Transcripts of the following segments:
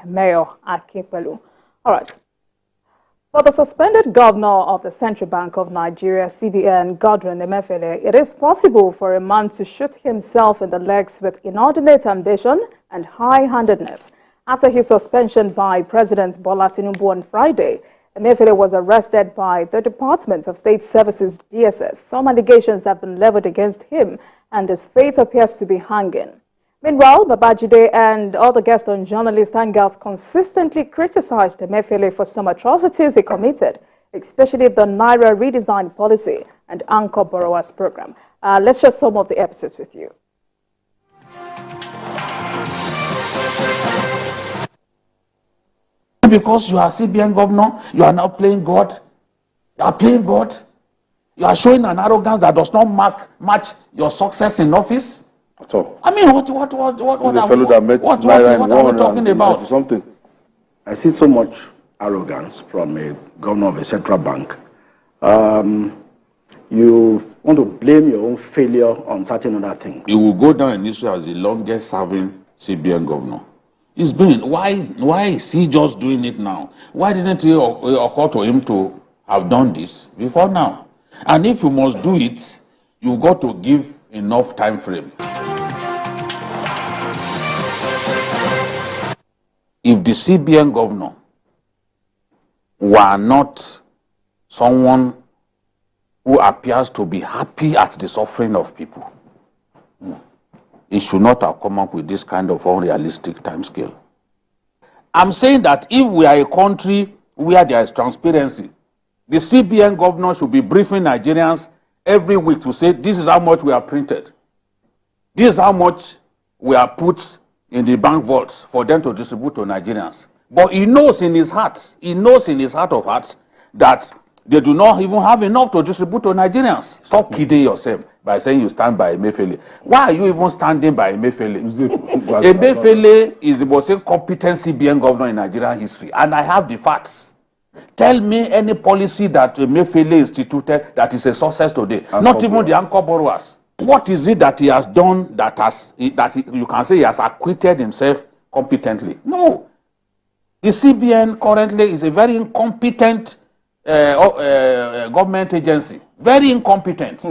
Mayor Akepelu. All right. For the suspended governor of the Central Bank of Nigeria, CBN, Godwin Emefiele, it is possible for a man to shoot himself in the legs with inordinate ambition and high-handedness. After his suspension by President Bola Tinubu on Friday, Emefiele was arrested by the Department of State Services, DSS. Some allegations have been leveled against him, and his fate appears to be hanging. Meanwhile, Babajide and other guests on Journalist Hangout consistently criticized Emefiele for some atrocities he committed, especially the naira redesign policy and anchor borrowers program. Let's share some of the episodes with you. Because you are CBN governor, you are now playing God. You are playing God. You are showing an arrogance that does not match your success in office. At all. I mean, what are we talking about? Something. I see so much arrogance from a governor of a central bank. You want to blame your own failure on certain other things. He will go down in history as the longest serving CBN governor. It's been, why is he just doing it now? Why didn't it occur to him to have done this before now? And if you must do it, you got to give enough time frame. If the CBN governor were not someone who appears to be happy at the suffering of people, he should not have come up with this kind of unrealistic time scale. I'm saying that if we are a country where there is transparency, the CBN governor should be briefing Nigerians every week to say, this is how much we are printed. This is how much we are put in the bank vaults for them to distribute to Nigerians. But he knows in his heart of hearts, that they do not even have enough to distribute to Nigerians. Stop kidding yourself by saying you stand by Emefiele. Why are you even standing by Emefiele? Emefiele is the most incompetent CBN governor in Nigerian history, and I have the facts. Tell me any policy that Emefiele instituted that is a success today. Not even the anchor borrowers. What is it that he has done you can say he has acquitted himself competently? No. The CBN currently is a very incompetent government agency. Very incompetent.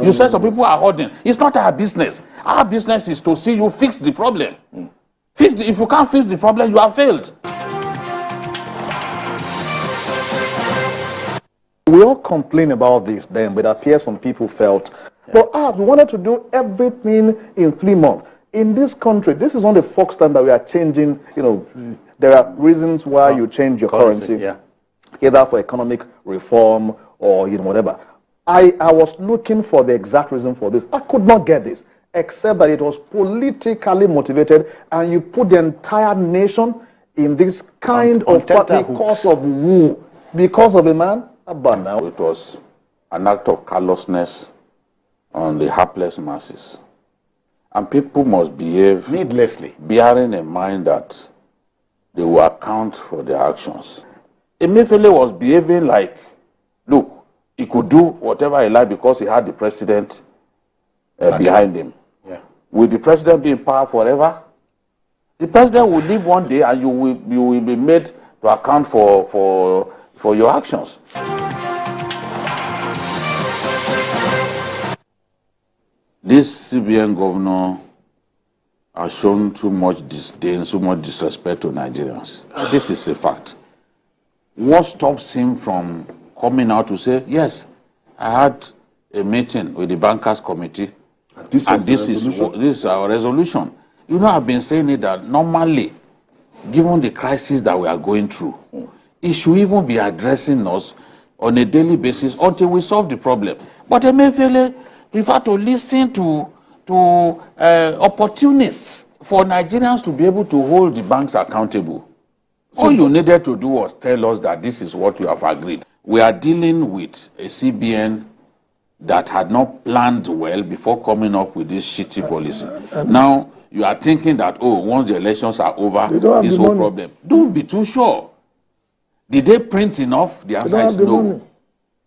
You said some people are hoarding. It's not our business. Our business is to see you fix the problem. If you can't fix the problem, you have failed. We all complain about this then, but it appears some people felt, but we wanted to do everything in 3 months. In this country, this is not the first time that we are changing, there are reasons why you change your currency, either for economic reform or whatever. I was looking for the exact reason for this. I could not get this, except that it was politically motivated, and you put the entire nation in this kind of because of who? Because of a man? Now. It was an act of callousness on the hapless masses. And people must behave needlessly, bearing in mind that they will account for their actions. Emefiele was behaving like, look, he could do whatever he liked because he had the president behind him. Yeah. Will the president be in power forever? The president will leave one day and you will be made to account for your actions. This CBN governor has shown too much disdain, so much disrespect to Nigerians. This is a fact. What stops him from coming out to say, yes, I had a meeting with the bankers committee, and this is our resolution. I've been saying it that normally, given the crisis that we are going through, it should even be addressing us on a daily basis until we solve the problem. But Emefiele prefer to listen to opportunists for Nigerians to be able to hold the banks accountable. All you needed to do was tell us that this is what you have agreed. We are dealing with a CBN that had not planned well before coming up with this shitty policy. Now, you are thinking that, once the elections are over, this whole problem. Don't be too sure. Did they print enough? The answer is no.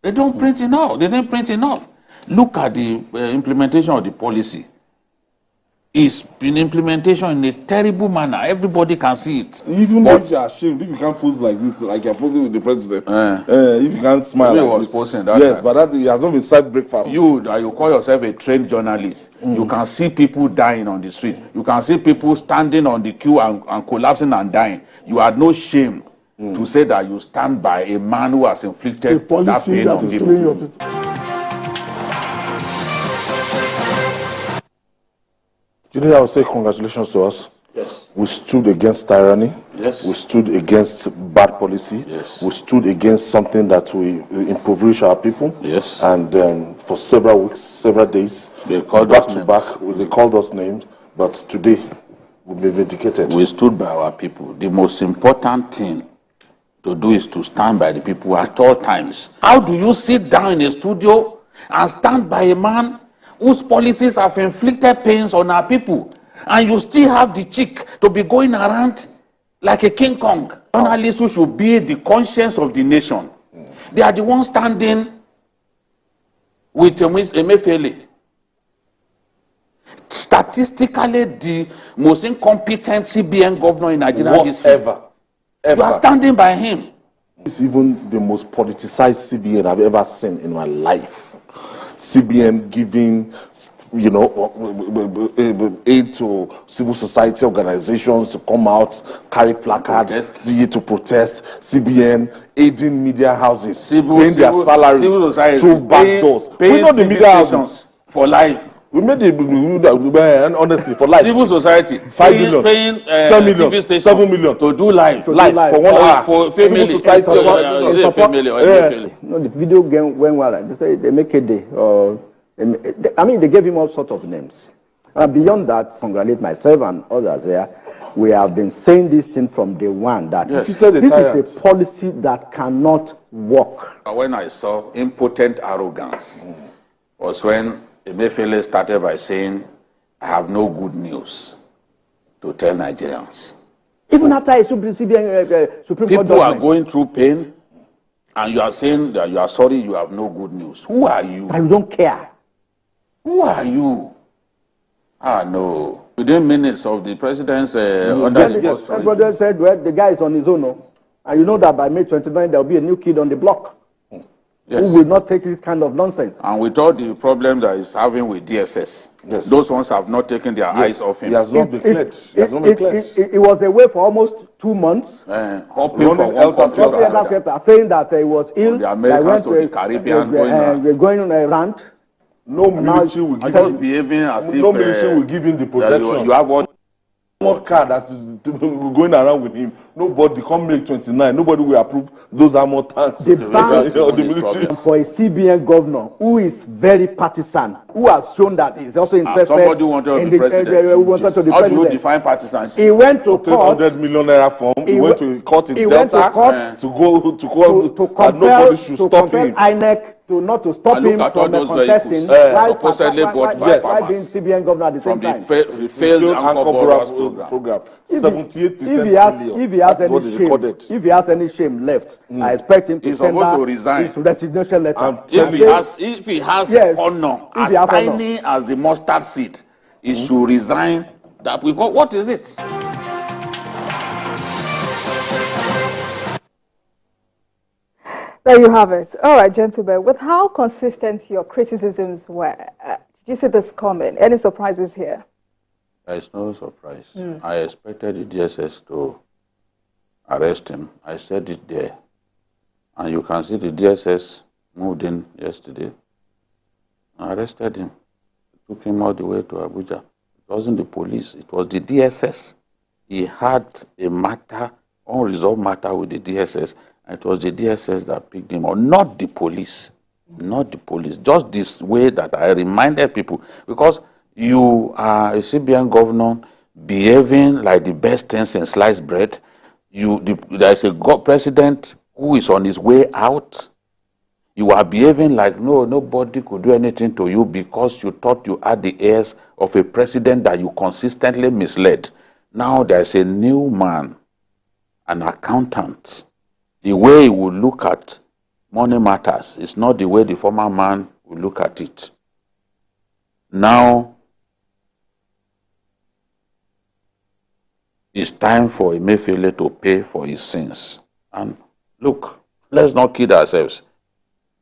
They don't print enough. They didn't print enough. Look at the implementation of the policy. It's been implementation in a terrible manner. Everybody can see it. Even if you are ashamed, if you can't pose like this, like you're posing with the president, if you can't smile like was this. posing that yes, time. but that it has not been side breakfast. You call yourself a trained journalist. You can see people dying on the street. You can see people standing on the queue and collapsing and dying. You had no shame to say that you stand by a man who has inflicted that pain on people. Today I would say congratulations to us. Yes. We stood against tyranny. Yes. We stood against bad policy. Yes. We stood against something that will impoverish our people. Yes. And for several weeks, several days, They called back us to names. back, they called us names. But today, we'll be vindicated. We stood by our people. The most important thing to do is to stand by the people at all times. How do you sit down in a studio and stand by a man whose policies have inflicted pains on our people, and you still have the cheek to be going around like a King Kong? Journalists who should be the conscience of the nation. They are the ones standing with Emefiele. Statistically, the most incompetent CBN governor in Nigeria is ever. You are standing by him. It's even the most politicized CBN I've ever seen in my life. CBN giving, aid to civil society organizations to come out, carry placards, to protest. CBN aiding media houses, paying their salaries through back doors. Paying not the media houses for life. We made the honestly for life. Civil society 5 million, paying 10 million, TV station 7 million to do live for 1 hour. For family. Civil society, the video game went well. They say they make a day. They gave him all sorts of names. Beyond that, congratulate myself and others there. We have been saying this thing from day one that this is a policy that cannot work. When I saw impotent arrogance was when Emefiele started by saying, I have no good news to tell Nigerians. Even after a Supreme Court people are going through pain, and you are saying that you are sorry, you have no good news. Who are you? I don't care. Who are you? No. Within minutes of the president's everybody said, well, the guy is on his own. And you know that by May 29, there will be a new kid on the block. Yes. Who will not take this kind of nonsense. And with all the problem that he's having with DSS, those ones have not taken their eyes off him. He has not declared. It was away for almost 2 months. Hoping for one country, saying that he was ill. The Americans to the Caribbean going around. No military will give him behaving as if no military will give him the protection. You have what? One car that is going around with him. Nobody come May 29. Nobody will approve those armored tanks. The for a CBN governor who is very partisan, who has shown that he's also interested. Somebody wanted to be president. How do you define partisanship? He went to court. 100 million naira form. He went to court in Delta to nobody should stop him. INEC not to stop him from contesting. Supposedly bought by why being CBN governor at the same time? From the failed Anchor program. 78% if he has any shame left, I expect him to tender his resignation letter. If he has honor, as tiny as the mustard seed, he should resign. That we got. What is it? There you have it. All right, gentlemen, with how consistent your criticisms were, did you see this coming? Any surprises here? There is no surprise. I expected the DSS to arrest him. I said it there. And you can see the DSS moved in yesterday. I arrested him. Took him all the way to Abuja. It wasn't the police. It was the DSS. He had a matter, unresolved matter with the DSS. And it was the DSS that picked him up, not the police. Not the police. Just this way that I reminded people. Because you are a CBN governor behaving like the best things in sliced bread. There is a president who is on his way out. You are behaving like nobody could do anything to you because you thought you had the heirs of a president that you consistently misled. Now there is a new man, an accountant. The way he will look at money matters is not the way the former man will look at it. Now, It's time for Emefiele to pay for his sins. And look, let's not kid ourselves.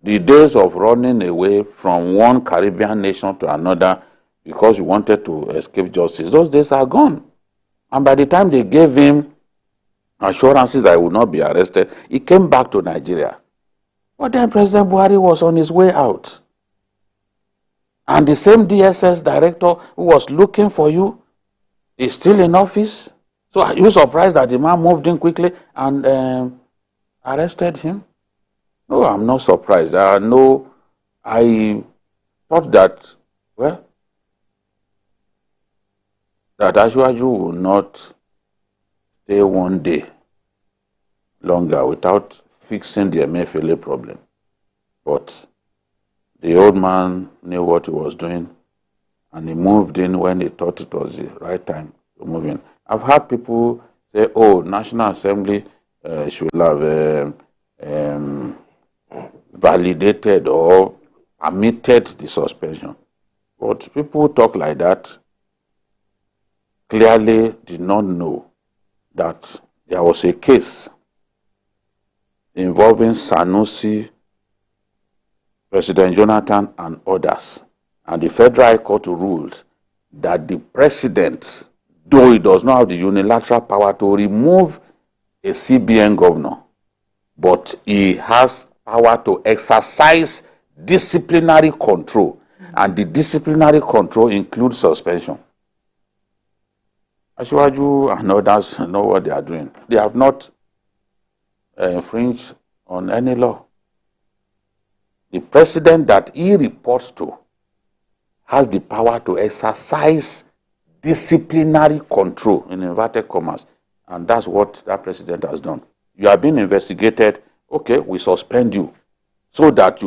The days of running away from one Caribbean nation to another because you wanted to escape justice, those days are gone. And by the time they gave him assurances that he would not be arrested, he came back to Nigeria. But then President Buhari was on his way out. And the same DSS director who was looking for you is still in office. So are you surprised that the man moved in quickly and arrested him? No, I'm not surprised. I thought that, well, that Ashwaju will not stay one day longer without fixing the Emefiele problem. But the old man knew what he was doing, and he moved in when he thought it was the right time to move in. I've heard people say, oh, National Assembly should have validated or permitted the suspension. But people who talk like that clearly did not know that there was a case involving Sanusi, President Jonathan, and others. And the Federal High Court ruled that the president, though he does not have the unilateral power to remove a CBN governor, but he has power to exercise disciplinary control. And the disciplinary control includes suspension. Ashwaju and others know what they are doing. They have not infringed on any law. The president that he reports to has the power to exercise disciplinary control, in inverted commas. And that's what that president has done. You are being investigated. Okay, we suspend you so that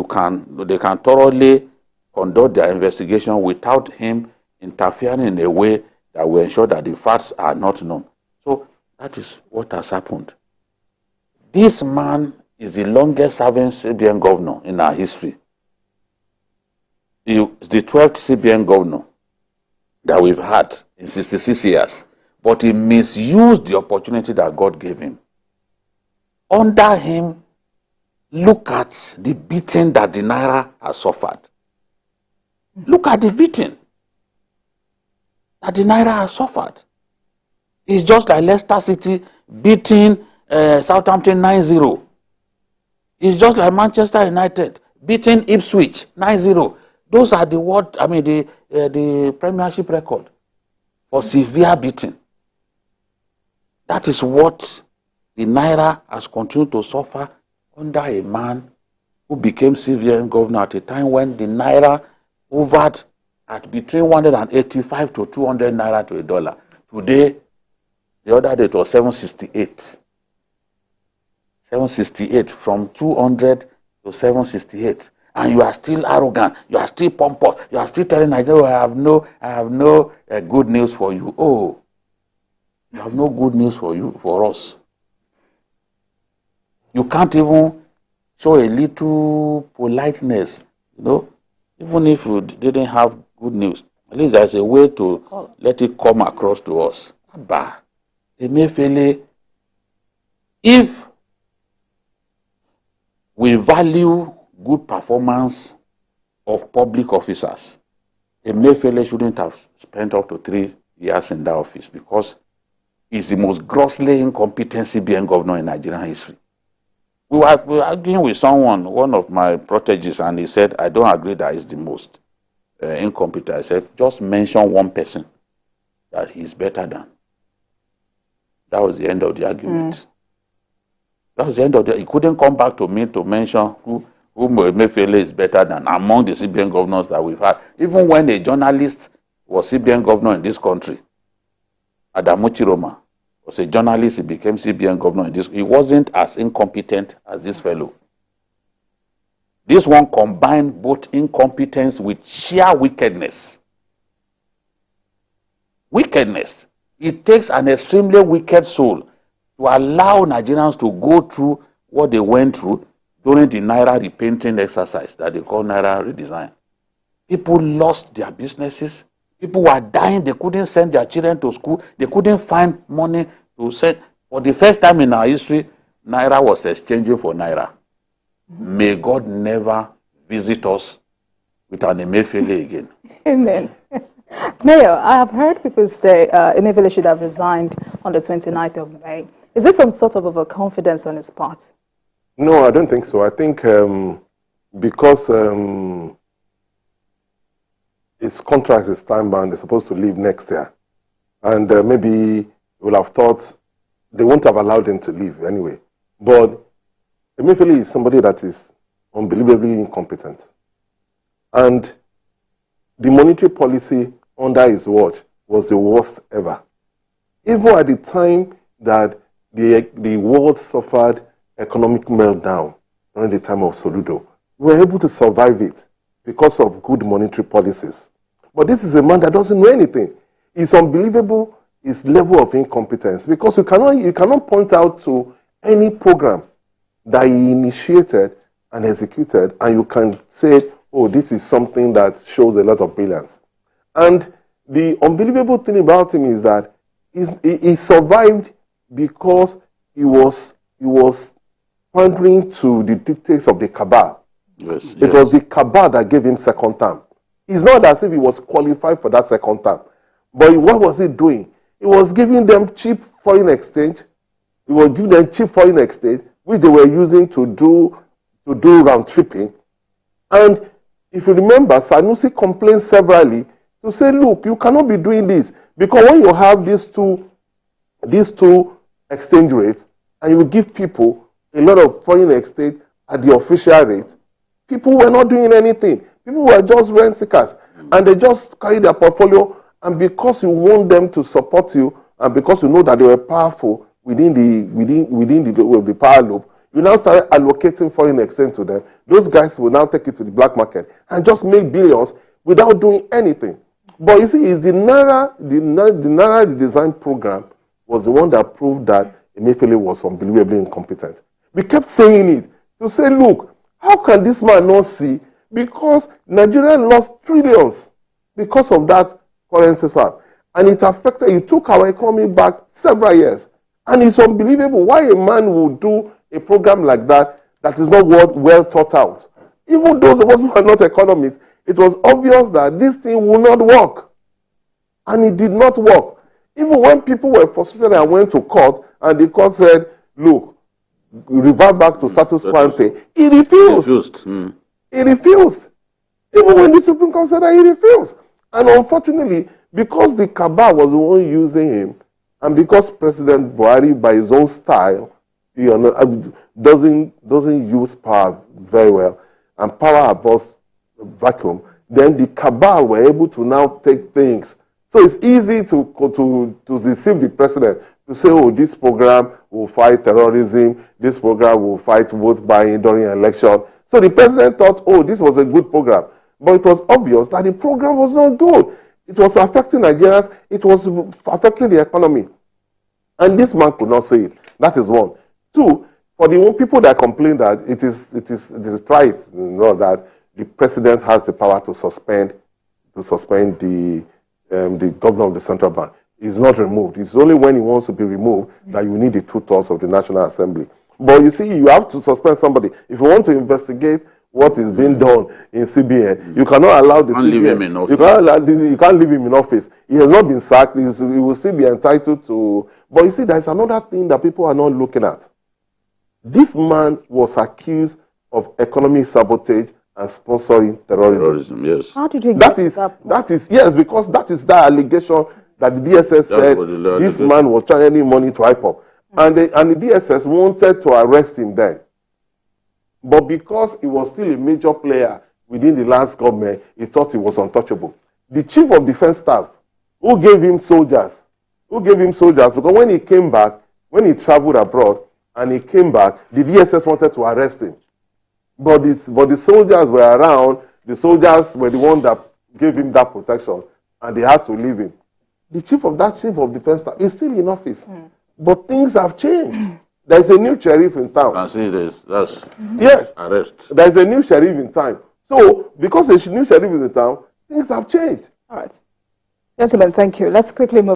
they can thoroughly conduct their investigation without him interfering in a way that will ensure that the facts are not known. So that is what has happened. This man is the longest serving CBN governor in our history. He is the 12th CBN governor that we've had in 66 years. But he misused the opportunity that God gave him. Under him, look at the beating that the naira has suffered. Look at the beating that the naira has suffered. It's just like Leicester City beating Southampton 9-0. It's just like Manchester United beating Ipswich 9-0. Those are the Premiership record for severe beating. That is what the naira has continued to suffer under a man who became CBN governor at a time when the naira hovered at between 185 to 200 naira to a dollar. Today, the other day it was 768. 768, from 200 to 768. And you are still arrogant, you are still pompous, you are still telling Nigeria, I have no good news for you. Oh, you have no good news for us. You can't even show a little politeness, even if you didn't have good news. At least there's a way to let it come across to us. Abba, Emefiele, if we value good performance of public officers, Emefiele shouldn't have spent up to 3 years in that office because he's the most grossly incompetent CBN governor in Nigerian history. We were arguing with one of my proteges, and he said, I don't agree that he's the most incompetent. I said, just mention one person that he's better than. That was the end of the argument. That was the end of the. He couldn't come back to me to mention who Emefiele is better than among the CBN governors that we've had. Even when a journalist was CBN governor in this country, Adamu Chiroma was a journalist, he became CBN governor in this. He wasn't as incompetent as this fellow. This one combined both incompetence with sheer wickedness. Wickedness. It takes an extremely wicked soul to allow Nigerians to go through what they went through during the naira repainting exercise that they call naira redesign. People lost their businesses. People were dying. They couldn't send their children to school. They couldn't find money to send. For the first time in our history, naira was exchanging for naira. May God never visit us with an Emefiele again. Amen. Mayor, I have heard people say Emefiele should have resigned on the 29th of May. Is this some sort of overconfidence on his part? No, I don't think so. I think because his contract is time-bound, they're supposed to leave next year. And maybe will have thought they won't have allowed him to leave anyway. But Emefiele is somebody that is unbelievably incompetent. And the monetary policy under his watch was the worst ever. Even at the time that the world suffered economic meltdown during the time of Soludo, we were able to survive it because of good monetary policies. But this is a man that doesn't know anything. It's unbelievable his level of incompetence, because you cannot point out to any program that he initiated and executed and you can say, oh, this is something that shows a lot of brilliance. And the unbelievable thing about him is that he survived because he was pandering to the dictates of the Kaban. Yes, it was the Kaban that gave him second term. It's not as if he was qualified for that second term. But what was he doing? He was giving them cheap foreign exchange. He was giving them cheap foreign exchange, which they were using to do round tripping. And if you remember, Sanusi complained severally to say, look, you cannot be doing this, because when you have these two exchange rates and you give people a lot of foreign exchange at the official rate, people were not doing anything. People were just rent seekers, and they just carry their portfolio, and because you want them to support you, and because you know that they were powerful within the power loop, you now start allocating foreign exchange to them. Those guys will now take it to the black market and just make billions without doing anything. But you see, it's the naira redesign program was the one that proved that Emefiele was unbelievably incompetent. We kept saying it to say, look, how can this man not see? Because Nigeria lost trillions because of that currency swap. And it took our economy back several years. And it's unbelievable why a man would do a program like that is not well thought out. Even those of us who are not economists, it was obvious that this thing will not work. And it did not work. Even when people were frustrated and went to court, and the court said, look, revert back to status quo ante, he refused. He refused. Even when the Supreme Court said that, he refused. And unfortunately, because the Kaban was the one using him, and because President Buhari, by his own style, doesn't use power very well, and power abhors vacuum, then the Kaban were able to now take things. So it's easy to deceive the president, to say, oh, this program will fight terrorism, this program will fight vote buying during an election. So the president thought, oh, this was a good program. But it was obvious that the program was not good. It was affecting Nigerians. It was affecting the economy. And this man could not say it. That is one. Two, for the people that complain that it is right, that the president has the power to suspend the governor of the central bank. It's not removed. It's only when he wants to be removed that you need the 2/3 of the National Assembly. But you see, you have to suspend somebody. If you want to investigate what is being done in CBN, you cannot allow the CBN. Leave him in office. You can't leave him in office. He has not been sacked. He will still be entitled to. But you see, there is another thing that people are not looking at. This man was accused of economic sabotage and sponsoring terrorism. Yes. How did you get that is yes, because that is that allegation that the DSS said this man was channeling money to IPOP. And the DSS wanted to arrest him then. But because he was still a major player within the last government, he thought he was untouchable. The chief of defense staff, who gave him soldiers, because when he came back, when he traveled abroad and he came back, the DSS wanted to arrest him. But the soldiers were around, the soldiers were the ones that gave him that protection, and they had to leave him. The chief of defense staff is still in office. But things have changed. There's a new sheriff in town. I see this. That's yes. Arrest. There's a new sheriff in town. So, because a new sheriff is in town, things have changed. All right. Gentlemen, thank you. Let's quickly move